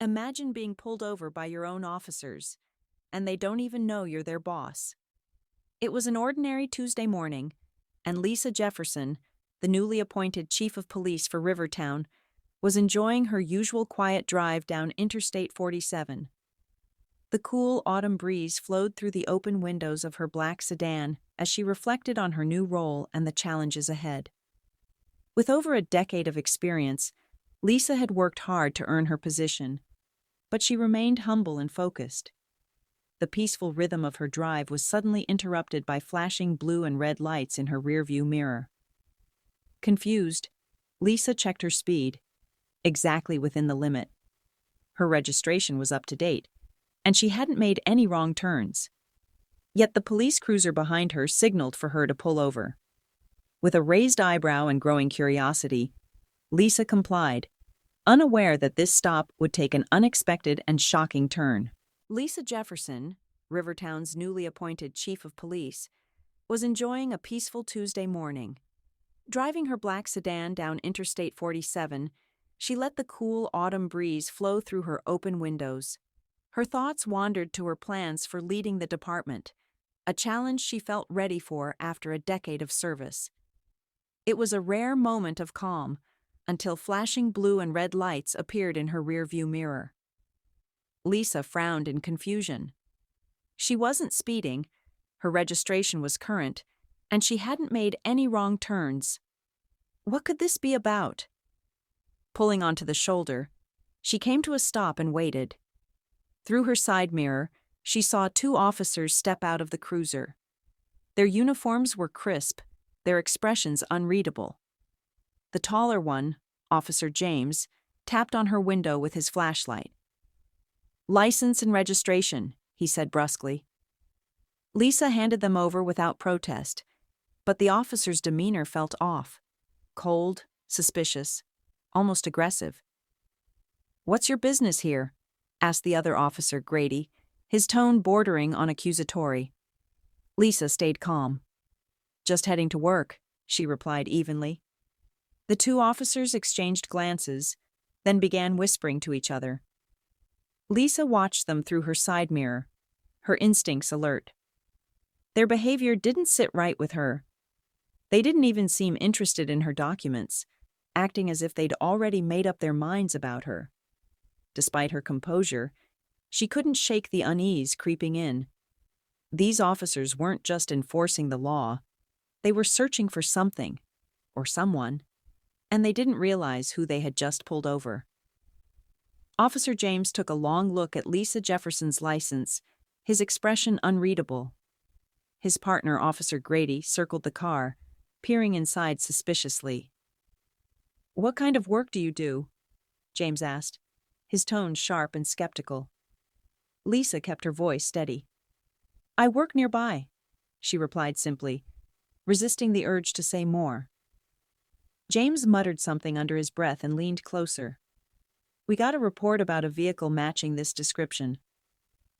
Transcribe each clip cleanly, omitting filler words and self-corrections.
Imagine being pulled over by your own officers, and they don't even know you're their boss. It was an ordinary Tuesday morning, and Lisa Jefferson, the newly appointed chief of police for Rivertown, was enjoying her usual quiet drive down Interstate 47. The cool autumn breeze flowed through the open windows of her black sedan as she reflected on her new role and the challenges ahead. With over a decade of experience, Lisa had worked hard to earn her position, but she remained humble and focused. The peaceful rhythm of her drive was suddenly interrupted by flashing blue and red lights in her rearview mirror. Confused, Lisa checked her speed, exactly within the limit. Her registration was up to date, and she hadn't made any wrong turns. Yet the police cruiser behind her signaled for her to pull over. With a raised eyebrow and growing curiosity, Lisa complied, unaware that this stop would take an unexpected and shocking turn. Lisa Jefferson, Rivertown's newly appointed chief of police, was enjoying a peaceful Tuesday morning. Driving her black sedan down Interstate 47, she let the cool autumn breeze flow through her open windows. Her thoughts wandered to her plans for leading the department, a challenge she felt ready for after a decade of service. It was a rare moment of calm, until flashing blue and red lights appeared in her rearview mirror. Lisa frowned in confusion. She wasn't speeding, her registration was current, and she hadn't made any wrong turns. What could this be about? Pulling onto the shoulder, she came to a stop and waited. Through her side mirror, she saw two officers step out of the cruiser. Their uniforms were crisp, their expressions unreadable. The taller one, Officer James, tapped on her window with his flashlight. "License and registration," he said brusquely. Lisa handed them over without protest, but the officer's demeanor felt off. Cold, suspicious, almost aggressive. "What's your business here?" asked the other officer, Grady, his tone bordering on accusatory. Lisa stayed calm. "Just heading to work," she replied evenly. The two officers exchanged glances, then began whispering to each other. Lisa watched them through her side mirror, her instincts alert. Their behavior didn't sit right with her. They didn't even seem interested in her documents, acting as if they'd already made up their minds about her. Despite her composure, she couldn't shake the unease creeping in. These officers weren't just enforcing the law, they were searching for something, or someone, and they didn't realize who they had just pulled over. Officer James took a long look at Lisa Jefferson's license, his expression unreadable. His partner, Officer Grady, circled the car, peering inside suspiciously. "What kind of work do you do?" James asked, his tone sharp and skeptical. Lisa kept her voice steady. "I work nearby," she replied simply, resisting the urge to say more. James muttered something under his breath and leaned closer. "We got a report about a vehicle matching this description.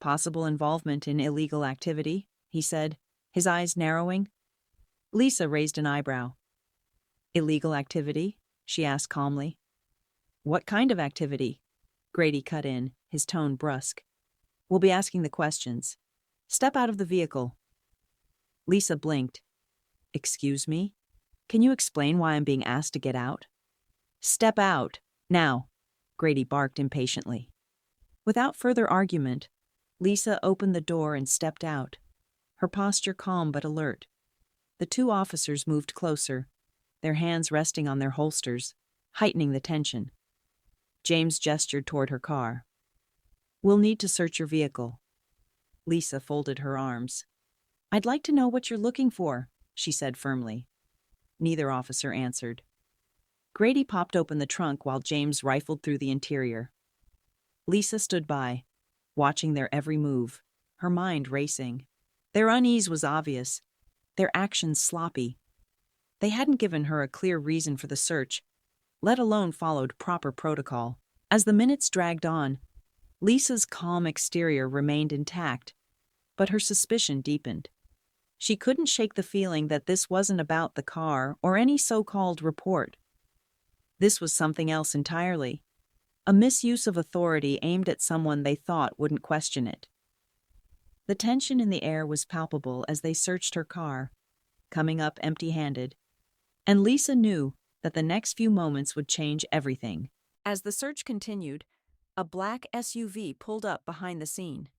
Possible involvement in illegal activity," he said, his eyes narrowing. Lisa raised an eyebrow. "Illegal activity?" she asked calmly. "What kind of activity?" Grady cut in, his tone brusque. "We'll be asking the questions. Step out of the vehicle." Lisa blinked. "Excuse me? Can you explain why I'm being asked to get out?" "Step out, now," Grady barked impatiently. Without further argument, Lisa opened the door and stepped out, her posture calm but alert. The two officers moved closer, their hands resting on their holsters, heightening the tension. James gestured toward her car. "We'll need to search your vehicle." Lisa folded her arms. "I'd like to know what you're looking for," she said firmly. Neither officer answered. Grady popped open the trunk while James rifled through the interior. Lisa stood by, watching their every move, her mind racing. Their unease was obvious, their actions sloppy. They hadn't given her a clear reason for the search, let alone followed proper protocol. As the minutes dragged on, Lisa's calm exterior remained intact, but her suspicion deepened. She couldn't shake the feeling that this wasn't about the car or any so-called report. This was something else entirely. a misuse of authority aimed at someone they thought wouldn't question it. The tension in the air was palpable as they searched her car, coming up empty-handed, and Lisa knew that the next few moments would change everything. As the search continued, a black SUV pulled up behind the scene.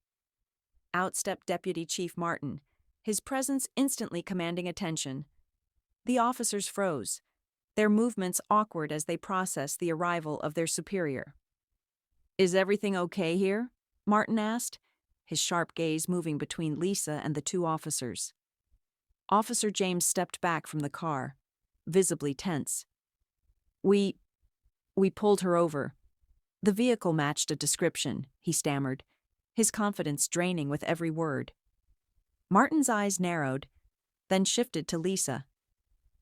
Out stepped Deputy Chief Martin, his presence instantly commanding attention. The officers froze, their movements awkward as they processed the arrival of their superior. "Is everything okay here?" Martin asked, his sharp gaze moving between Lisa and the two officers. Officer James stepped back from the car, visibly tense. We pulled her over. The vehicle matched a description," he stammered, his confidence draining with every word. Martin's eyes narrowed, then shifted to Lisa.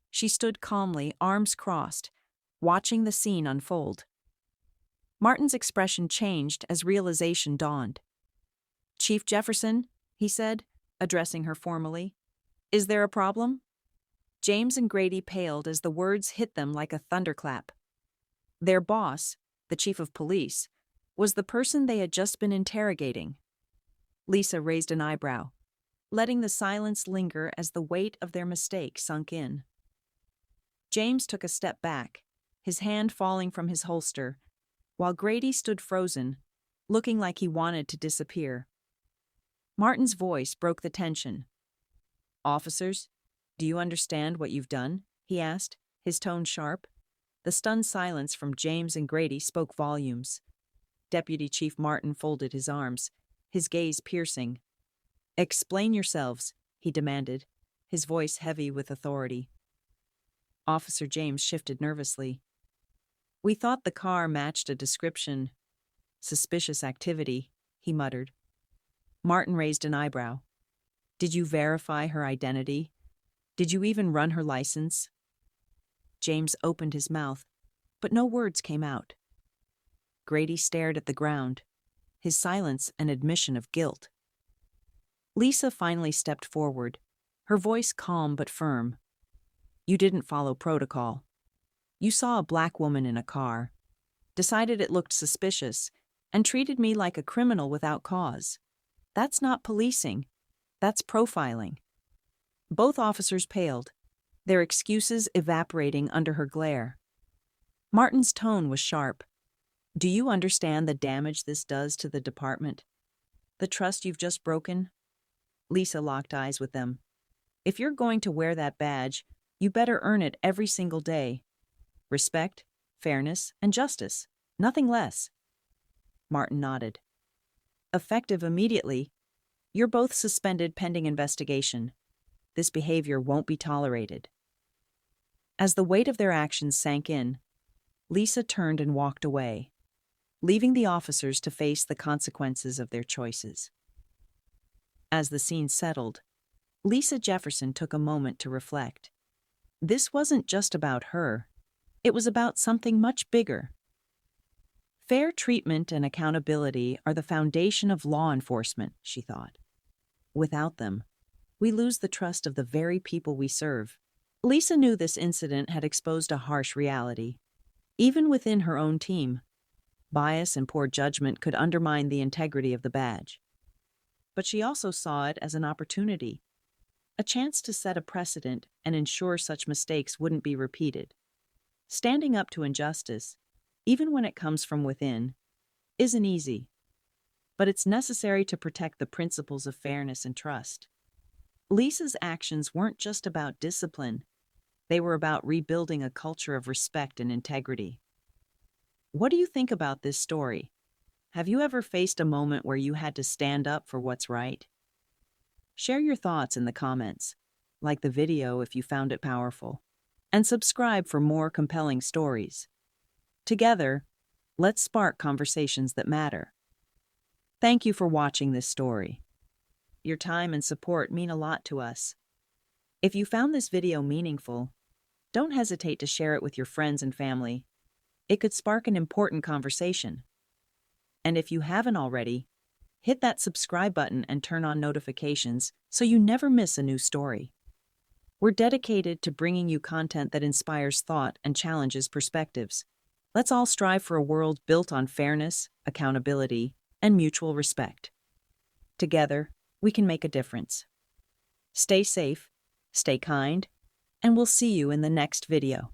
She stood calmly, arms crossed, watching the scene unfold. Martin's expression changed as realization dawned. "Chief Jefferson," he said, addressing her formally, "is there a problem?" James and Grady paled as the words hit them like a thunderclap. Their boss, the chief of police, was the person they had just been interrogating. Lisa raised an eyebrow, letting the silence linger as the weight of their mistake sunk in. James took a step back, his hand falling from his holster, while Grady stood frozen, looking like he wanted to disappear. Martin's voice broke the tension. "Officers, do you understand what you've done?" he asked, his tone sharp. The stunned silence from James and Grady spoke volumes. Deputy Chief Martin folded his arms, his gaze piercing. "Explain yourselves," he demanded, his voice heavy with authority. Officer James shifted nervously. "We thought the car matched a description. Suspicious activity," he muttered. Martin raised an eyebrow. "Did you verify her identity? Did you even run her license?" James opened his mouth, but no words came out. Grady stared at the ground, his silence an admission of guilt. Lisa finally stepped forward, her voice calm but firm. "You didn't follow protocol. You saw a black woman in a car, decided it looked suspicious, and treated me like a criminal without cause. That's not policing. That's profiling." Both officers paled, their excuses evaporating under her glare. Martin's tone was sharp. "Do you understand the damage this does to the department? The trust you've just broken?" Lisa locked eyes with them. "If you're going to wear that badge, you better earn it every single day. Respect, fairness, and justice, nothing less." Martin nodded. "Effective immediately. You're both suspended pending investigation. This behavior won't be tolerated." As the weight of their actions sank in, Lisa turned and walked away, leaving the officers to face the consequences of their choices. As the scene settled, Lisa Jefferson took a moment to reflect. This wasn't just about her. It was about something much bigger. Fair treatment and accountability are the foundation of law enforcement, she thought. Without them, we lose the trust of the very people we serve. Lisa knew this incident had exposed a harsh reality. Even within her own team, bias and poor judgment could undermine the integrity of the badge. But she also saw it as an opportunity, a chance to set a precedent and ensure such mistakes wouldn't be repeated. Standing up to injustice, even when it comes from within, isn't easy, but it's necessary to protect the principles of fairness and trust. Lisa's actions weren't just about discipline, they were about rebuilding a culture of respect and integrity. What do you think about this story? Have you ever faced a moment where you had to stand up for what's right? Share your thoughts in the comments, like the video if you found it powerful, and subscribe for more compelling stories. Together, let's spark conversations that matter. Thank you for watching this story. Your time and support mean a lot to us. If you found this video meaningful, don't hesitate to share it with your friends and family. It could spark an important conversation. And if you haven't already, hit that subscribe button and turn on notifications so you never miss a new story. We're dedicated to bringing you content that inspires thought and challenges perspectives. Let's all strive for a world built on fairness, accountability, and mutual respect. Together, we can make a difference. Stay safe, stay kind, and we'll see you in the next video.